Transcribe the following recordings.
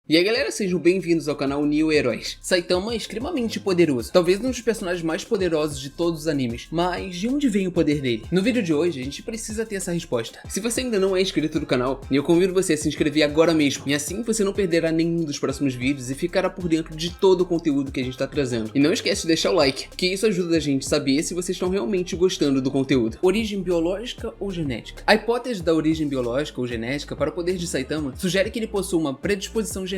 E aí galera, sejam bem-vindos ao canal New Heróis. Saitama é extremamente poderoso, talvez um dos personagens mais poderosos de todos os animes, mas de onde vem o poder dele? No vídeo de hoje a gente precisa ter essa resposta. Se você ainda não é inscrito no canal, eu convido você a se inscrever agora mesmo, e assim você não perderá nenhum dos próximos vídeos e ficará por dentro de todo o conteúdo que a gente está trazendo. E não esquece de deixar o like, que isso ajuda a gente a saber se vocês estão realmente gostando do conteúdo. Origem biológica ou genética? A hipótese da origem biológica ou genética para o poder de Saitama sugere que ele possua uma predisposição genética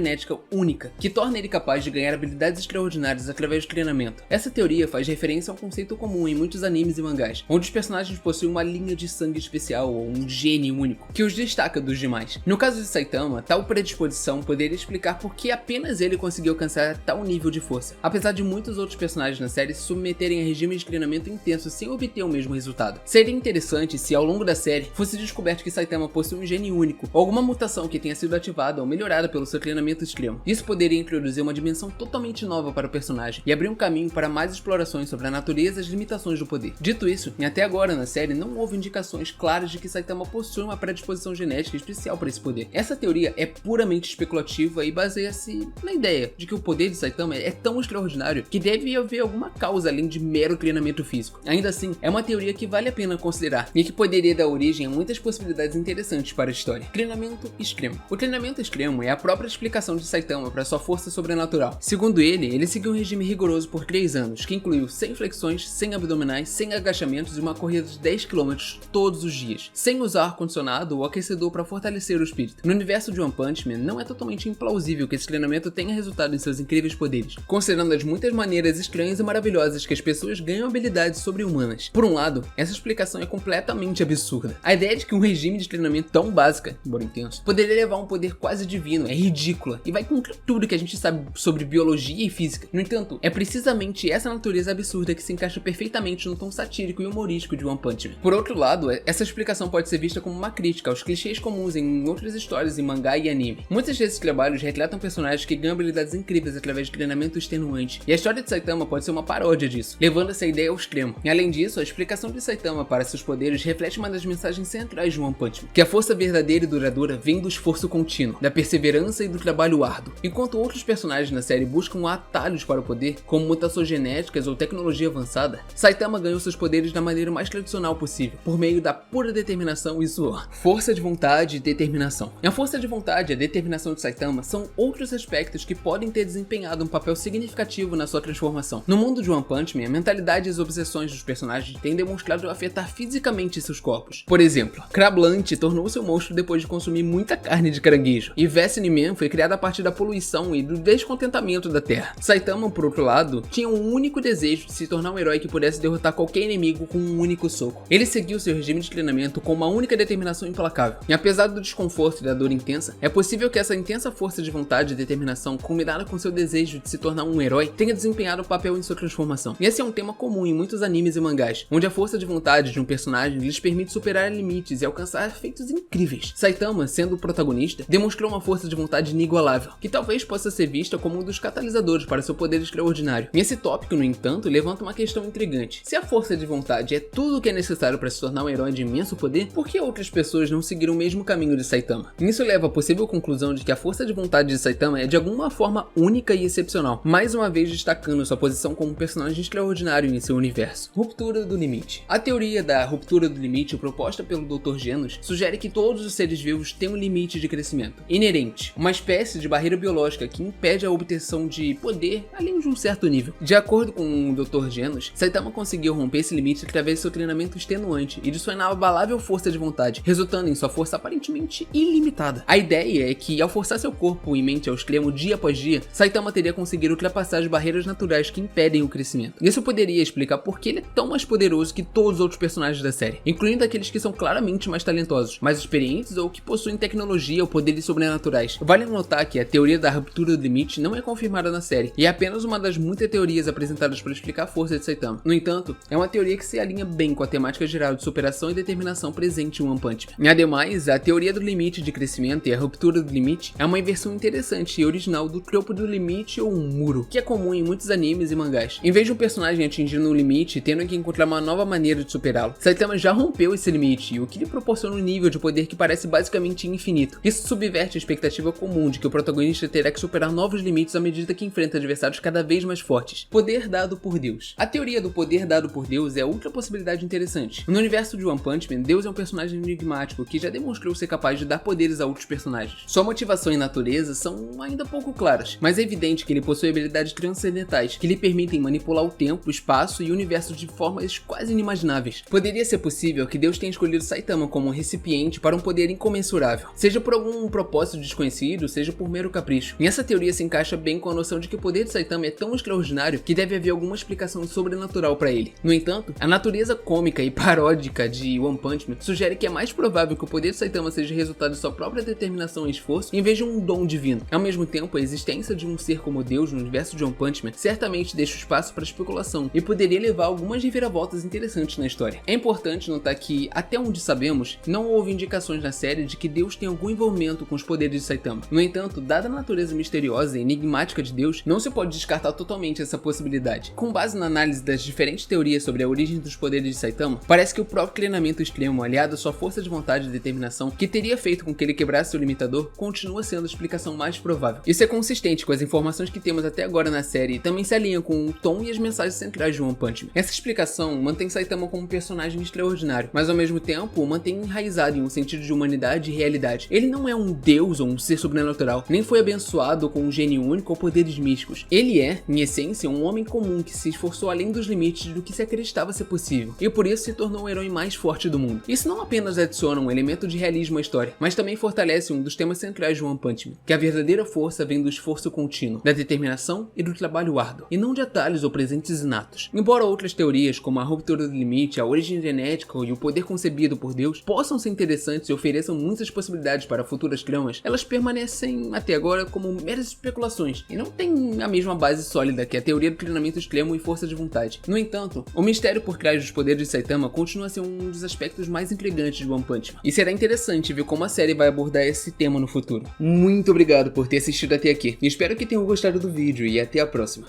única, que torna ele capaz de ganhar habilidades extraordinárias através do treinamento. Essa teoria faz referência a um conceito comum em muitos animes e mangás, onde os personagens possuem uma linha de sangue especial ou um gene único, que os destaca dos demais. No caso de Saitama, tal predisposição poderia explicar por que apenas ele conseguiu alcançar tal nível de força, apesar de muitos outros personagens na série se submeterem a regimes de treinamento intenso sem obter o mesmo resultado. Seria interessante se ao longo da série fosse descoberto que Saitama possui um gene único, ou alguma mutação que tenha sido ativada ou melhorada pelo seu treinamento extremo. Isso poderia introduzir uma dimensão totalmente nova para o personagem e abrir um caminho para mais explorações sobre a natureza e as limitações do poder. Dito isso, até agora na série não houve indicações claras de que Saitama possui uma predisposição genética especial para esse poder. Essa teoria é puramente especulativa e baseia-se na ideia de que o poder de Saitama é tão extraordinário que deve haver alguma causa além de mero treinamento físico. Ainda assim, é uma teoria que vale a pena considerar e que poderia dar origem a muitas possibilidades interessantes para a história. Treinamento extremo. O treinamento extremo é a própria explicação de Saitama para sua força sobrenatural. Segundo ele seguiu um regime rigoroso por 3 anos, que incluiu 100 flexões, 100 abdominais, 100 agachamentos e uma corrida de 10 km todos os dias, sem usar ar-condicionado ou aquecedor para fortalecer o espírito. No universo de One Punch Man, não é totalmente implausível que esse treinamento tenha resultado em seus incríveis poderes, considerando as muitas maneiras estranhas e maravilhosas que as pessoas ganham habilidades sobre-humanas. Por um lado, essa explicação é completamente absurda. A ideia de que um regime de treinamento tão básica, embora intenso, poderia levar a um poder quase divino é ridícula e vai contra tudo que a gente sabe sobre biologia e física. No entanto, é precisamente essa natureza absurda que se encaixa perfeitamente no tom satírico e humorístico de One Punch Man. Por outro lado, essa explicação pode ser vista como uma crítica aos clichês comuns em outras histórias em mangá e anime. Muitos desses trabalhos retratam personagens que ganham habilidades incríveis através de treinamento extenuante, e a história de Saitama pode ser uma paródia disso, levando essa ideia ao extremo. E além disso, a explicação de Saitama para seus poderes reflete uma das mensagens centrais de One Punch Man, que a força verdadeira e duradoura vem do esforço contínuo, da perseverança e do trabalho árduo. Enquanto outros personagens na série buscam atalhos para o poder, como mutações genéticas ou tecnologia avançada, Saitama ganhou seus poderes da maneira mais tradicional possível, por meio da pura determinação e suor. Força de vontade e determinação. E a força de vontade e a determinação de Saitama são outros aspectos que podem ter desempenhado um papel significativo na sua transformação. No mundo de One Punch Man, a mentalidade e as obsessões dos personagens têm demonstrado afetar fisicamente seus corpos. Por exemplo, Crablanche tornou-se um monstro depois de consumir muita carne de caranguejo, e Vaseline Man foi criada a partir da poluição e do descontentamento da Terra. Saitama, por outro lado, tinha um único desejo de se tornar um herói que pudesse derrotar qualquer inimigo com um único soco. Ele seguiu seu regime de treinamento com uma única determinação implacável. E apesar do desconforto e da dor intensa, é possível que essa intensa força de vontade e determinação, combinada com seu desejo de se tornar um herói, tenha desempenhado um papel em sua transformação. E esse é um tema comum em muitos animes e mangás, onde a força de vontade de um personagem lhes permite superar limites e alcançar feitos incríveis. Saitama, sendo o protagonista, demonstrou uma força de vontade inigualável, que talvez possa ser vista como um dos catalisadores para seu poder extraordinário. E esse tópico, no entanto, levanta uma questão intrigante. Se a força de vontade é tudo o que é necessário para se tornar um herói de imenso poder, por que outras pessoas não seguiram o mesmo caminho de Saitama? Isso leva à possível conclusão de que a força de vontade de Saitama é de alguma forma única e excepcional, mais uma vez destacando sua posição como um personagem extraordinário em seu universo. Ruptura do limite. A teoria da ruptura do limite proposta pelo Dr. Genos sugere que todos os seres vivos têm um limite de crescimento inerente, uma espécie de barreira biológica que impede a obtenção de poder além de um certo nível. De acordo com o Dr. Genos, Saitama conseguiu romper esse limite através de seu treinamento extenuante e de sua inabalável força de vontade, resultando em sua força aparentemente ilimitada. A ideia é que, ao forçar seu corpo e mente ao extremo dia após dia, Saitama teria conseguido ultrapassar as barreiras naturais que impedem o crescimento. Isso poderia explicar por que ele é tão mais poderoso que todos os outros personagens da série, incluindo aqueles que são claramente mais talentosos, mais experientes ou que possuem tecnologia ou poderes sobrenaturais. Vale notar que a teoria da ruptura do limite não é confirmada na série, e é apenas uma das muitas teorias apresentadas para explicar a força de Saitama. No entanto, é uma teoria que se alinha bem com a temática geral de superação e determinação presente em One Punch Man. Ademais, a teoria do limite de crescimento e a ruptura do limite é uma inversão interessante e original do tropo do limite ou um muro, que é comum em muitos animes e mangás. Em vez de um personagem atingindo um limite e tendo que encontrar uma nova maneira de superá-lo, Saitama já rompeu esse limite, o que lhe proporciona um nível de poder que parece basicamente infinito. Isso subverte a expectativa comum de que o protagonista terá que superar novos limites à medida que enfrenta adversários cada vez mais fortes. Poder dado por Deus. A teoria do poder dado por Deus é outra possibilidade interessante. No universo de One Punch Man, Deus é um personagem enigmático que já demonstrou ser capaz de dar poderes a outros personagens. Sua motivação e natureza são ainda pouco claras, mas é evidente que ele possui habilidades transcendentais que lhe permitem manipular o tempo, o espaço e o universo de formas quase inimagináveis. Poderia ser possível que Deus tenha escolhido Saitama como um recipiente para um poder incomensurável, seja por algum propósito desconhecido, seja por mero capricho. E essa teoria se encaixa bem com a noção de que o poder de Saitama é tão extraordinário que deve haver alguma explicação sobrenatural para ele. No entanto, a natureza cômica e paródica de One Punch Man sugere que é mais provável que o poder de Saitama seja resultado de sua própria determinação e esforço, em vez de um dom divino. Ao mesmo tempo, a existência de um ser como Deus no universo de One Punch Man certamente deixa espaço para especulação e poderia levar a algumas reviravoltas interessantes na história. É importante notar que, até onde sabemos, não houve indicações na série de que Deus tem algum envolvimento com os poderes de Saitama. No entanto, dada a natureza misteriosa e enigmática de Deus, não se pode descartar totalmente essa possibilidade. Com base na análise das diferentes teorias sobre a origem dos poderes de Saitama, parece que o próprio treinamento extremo, aliado à sua força de vontade e determinação, que teria feito com que ele quebrasse seu limitador, continua sendo a explicação mais provável. Isso é consistente com as informações que temos até agora na série e também se alinha com o tom e as mensagens centrais de One Punch Man. Essa explicação mantém Saitama como um personagem extraordinário, mas ao mesmo tempo o mantém enraizado em um sentido de humanidade e realidade. Ele não é um deus ou um ser sobrenatural, nem foi abençoado com um gênio único ou poderes místicos. Ele é, em essência, um homem comum que se esforçou além dos limites do que se acreditava ser possível, e por isso se tornou o herói mais forte do mundo. Isso não apenas adiciona um elemento de realismo à história, mas também fortalece um dos temas centrais de One Punch Man, que a verdadeira força vem do esforço contínuo, da determinação e do trabalho árduo, e não de atalhos ou presentes inatos. Embora outras teorias, como a ruptura do limite, a origem genética e o poder concebido por Deus, possam ser interessantes e ofereçam muitas possibilidades para futuras tramas, elas permanecem até agora como meras especulações, e não têm a mesma base sólida que a teoria do treinamento extremo e força de vontade. No entanto, o mistério por trás dos poderes de Saitama continua a ser um dos aspectos mais intrigantes de One Punch Man, e será interessante ver como a série vai abordar esse tema no futuro. Muito obrigado por ter assistido até aqui, espero que tenham gostado do vídeo e até a próxima.